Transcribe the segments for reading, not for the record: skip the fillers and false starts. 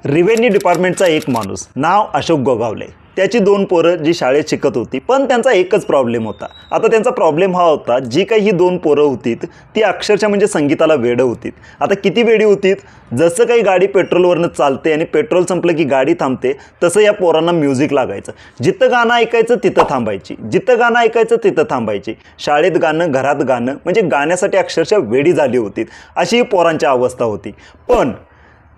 Revenue डिपार्टमेंटचा एक माणूस, नाव अशोक गोगावले. त्याची 2 पोरं जी शाळेत शिकत होती, पण त्यांचा एकच प्रॉब्लेम होता. आता त्यांचा प्रॉब्लेम हा होता, जी काही ही 2 पोरं होती ती अक्षरशः म्हणजे संगीताला वेडं होती. आता किती वेडी होती, जसं काही गाडी पेट्रोलवरनं चालते आणि पेट्रोल संपलं की गाडी थांबते, तसं या पोरांना म्युझिक लागायचं. जिथं गाणं ऐकायचं तिथं थांबायची, जिथं गाणं ऐकायचं तिथं थांबायची. शाळेत गाणं, घरात गाणं, म्हणजे गाण्यासाठी अक्षरशः वेडी झाली होती. अशी ही पोरांची अवस्था होती. पण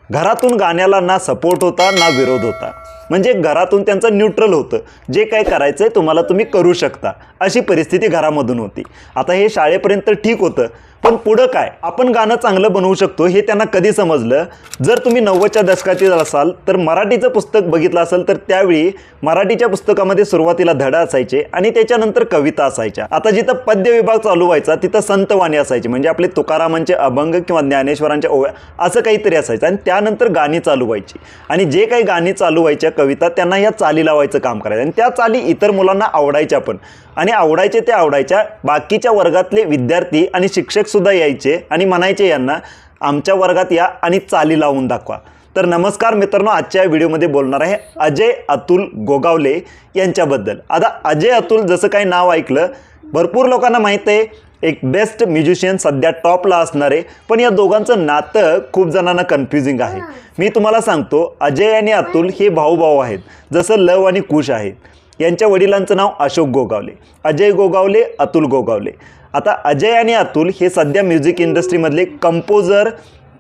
घरातून गाण्याला ना सपोर्ट होता ना विरोध होता. म्हणजे घरातून त्यांचं न्यूट्रल होतं, जे काय करायचं आहे तुम्हाला तुम्ही करू शकता, अशी परिस्थिती घरामधून होती. आता हे शाळेपर्यंत ठीक होतं, पण पुढं काय, आपण गाणं चांगलं बनवू शकतो हे त्यांना कधी समजलं. जर तुम्ही 90च्या दशकातील असाल तर मराठीचं पुस्तक बघितलं असेल तर त्यावेळी मराठीच्या पुस्तकामध्ये सुरुवातीला धडा असायचे आणि त्याच्यानंतर कविता असायच्या. आता जिथं पद्य विभाग चालू व्हायचा तिथं संतवाणी असायची, म्हणजे आपले तुकारामांचे अभंग किंवा ज्ञानेश्वरांच्या ओव्या असं काहीतरी असायचं. आणि त्यानंतर गाणी चालू व्हायची आणि जे काही गाणी चालू व्हायच्या कविता त्यांना ह्या चाली लावायचं काम करायचं. आणि त्या चाली इतर मुलांना आवडायच्या पण, आणि आवडायचे ते आवडायच्या. बाकीच्या वर्गातले विद्यार्थी आणि शिक्षक सुद्धा यायचे आणि म्हणायचे यांना, आमच्या वर्गात या आणि चाली लावून दाखवा. तर नमस्कार मित्रांनो, आजच्या व्हिडिओमध्ये बोलणार आहे अजय अतुल गोगावले यांच्याबद्दल. आता अजय अतुल जसं काही नाव ऐकलं, भरपूर लोकांना माहीत आहे, एक बेस्ट म्युझिशियन सध्या टॉपला असणारे. पण या दोघांचं नातं खूप जणांना कन्फ्युजिंग आहे. मी तुम्हाला सांगतो, अजय आणि अतुल हे भाऊ आहेत, जसं लव आणि कुश आहेत. यांच्या वडिलांचं नाव अशोक गोगावले, अजय गोगावले, अतुल गोगावले. आता अजय आणि अतुल हे सध्या म्युझिक इंडस्ट्रीमधले composer,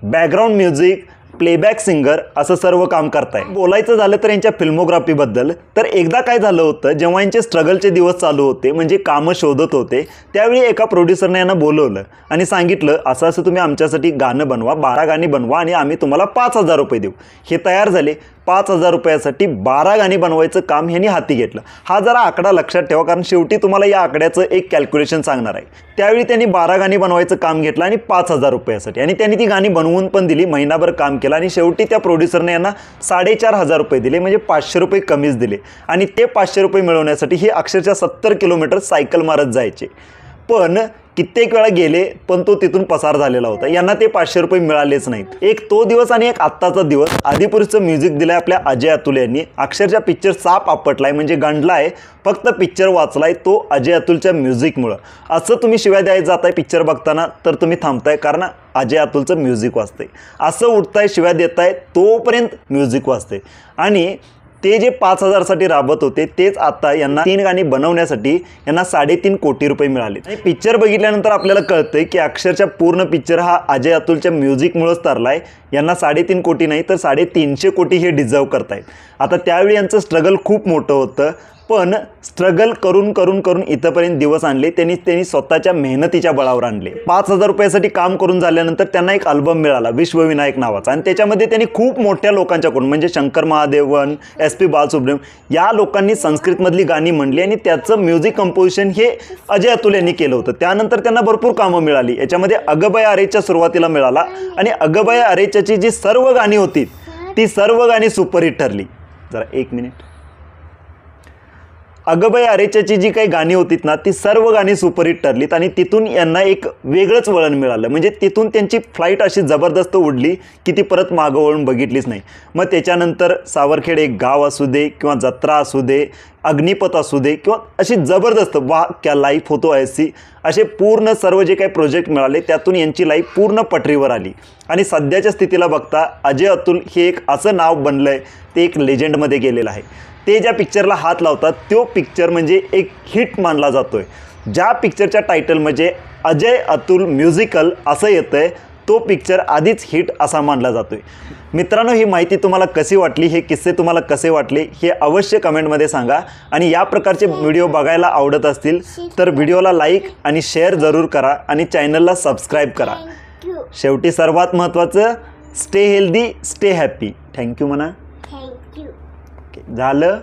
background music, playback singer असं सर्व काम करताय. बोलायचं झालं तर यांच्या फिल्मोग्राफीबद्दल, तर एकदा काय झालं होतं, जेव्हा यांचे स्ट्रगलचे दिवस चालू होते, म्हणजे कामं शोधत होते, त्यावेळी एका प्रोड्युसरने यांना बोलवलं आणि सांगितलं, असं असं तुम्ही आमच्यासाठी गाणं बनवा, 12 गाणी बनवा आणि आम्ही तुम्हाला 5,000 रुपये देऊ. हे तयार झाले. 5,000 रुपयासाठी 12 गाणी बनवायचं काम ह्यांनी हाती घेतलं. हा जरा आकडा लक्षात ठेवा, कारण शेवटी तुम्हाला या आकड्याचं एक कॅल्क्युलेशन सांगणार आहे. त्यावेळी त्यांनी 12 गाणी बनवायचं काम घेतलं आणि 5,000 रुपयासाठी, आणि त्यांनी ती गाणी बनवून पण दिली. महिनाभर काम केलं आणि शेवटी त्या प्रोड्युसरने यांना 4,500 रुपये दिले, म्हणजे 500 रुपये कमीच दिले. आणि ते 500 रुपये मिळवण्यासाठी हे अक्षरशः 70 किलोमीटर सायकल मारत जायचे. पण कित्येक वेळा गेले, पण तो तिथून पसार झालेला होता. यांना ते 500 रुपये मिळालेच नाहीत. एक तो दिवस आणि एक आत्ताचा दिवस. आदिपुरुषचं म्युझिक दिलंय आपल्या अजय अतुल यांनी. अक्षरशः पिक्चर साप आपटलाय, म्हणजे गंडलाय, फक्त पिक्चर वाचलाय तो अजय अतुलच्या म्युझिकमुळं. असं तुम्ही शिव्या द्यायला जाताय पिक्चर बघताना तर तुम्ही थांबताय, कारण अजय अतुलचं म्युझिक वाजतंय. असं उठताय, शिव्या देताय, तोपर्यंत म्युझिक वाजतंय. आणि ते जे 5,000साठी राबत होते, तेच आता यांना 3 गाणी बनवण्यासाठी यांना 3.5 कोटी रुपये मिळाले. आणि पिक्चर बघितल्यानंतर आपल्याला कळतंय की अक्षरशः पूर्ण पिक्चर हा अजय अतुलच्या म्युझिकमुळंच तरलाय. यांना 3.5 कोटी नाही तर 350 कोटी हे डिझर्व करतायत. आता त्यावेळी यांचं स्ट्रगल खूप मोठं होतं, पण स्ट्रगल करून करून करून इथंपर्यंत दिवस आणले त्यांनी स्वतःच्या मेहनतीच्या बळावर आणले. 5,000 रुपयासाठी काम करून झाल्यानंतर त्यांना एक अल्बम मिळाला, विश्वविनायक नावाचा. आणि त्याच्यामध्ये त्यांनी खूप मोठ्या लोकांच्याकडून, म्हणजे शंकर महादेवन, SP बालसुब्रमण्यम या लोकांनी संस्कृतमधली गाणी म्हणली आणि त्याचं म्युझिक कंपोजिशन हे अजय अतुल यांनी केलं होतं. त्यानंतर त्यांना भरपूर कामं मिळाली. याच्यामध्ये अगबया अरेच्या सुरुवातीला मिळाला, आणि अगबया अरेच्याची जी सर्व गाणी होती ती सर्व गाणी सुपरहिट ठरली. जरा 1 मिनिट. अगबया अरेच्याची जी काही गाणी होतीत ना, ती सर्व गाणी सुपरहिट ठरलीत. आणि तिथून यांना एक वेगळंच वळण मिळालं. म्हणजे तिथून त्यांची फ्लाईट अशी जबरदस्त उडली की ती परत मागं वळून बघितलीच नाही. मग त्याच्यानंतर सावरखेड एक गाव असू दे, किंवा जत्रा असू दे, अग्निपथ असू दे, किंवा अशी जबरदस्त वाह क्या लाईफ होतो ऐसी, असे पूर्ण सर्व जे काही प्रोजेक्ट मिळाले त्यातून यांची लाईफ पूर्ण पटरीवर आली. आणि सध्याच्या स्थितीला बघता अजय अतुल हे एक असं नाव बनलं आहे, ते एक लेजंडमध्ये गेलेलं आहे. ते ज्या पिक्चरला हात लावतात तो पिक्चर म्हणजे एक हिट मानला जातोय. ज्या पिक्चरच्या टायटल म्हणजे अजय अतुल म्युझिकल असं येतं आहे, तो पिक्चर आधीच हिट असा मानला जातोय. मित्रांनो, ही माहिती तुम्हाला कशी वाटली, हे किस्से तुम्हाला कसे वाटले हे अवश्य कमेंटमध्ये सांगा. आणि या प्रकारचे व्हिडिओ बघायला आवडत असतील तर व्हिडिओला लाईक आणि शेअर जरूर करा आणि चॅनलला सबस्क्राईब करा. शेवटी सर्वात महत्त्वाचं, stay healthy, stay happy. Thank you म्हणा. झालं.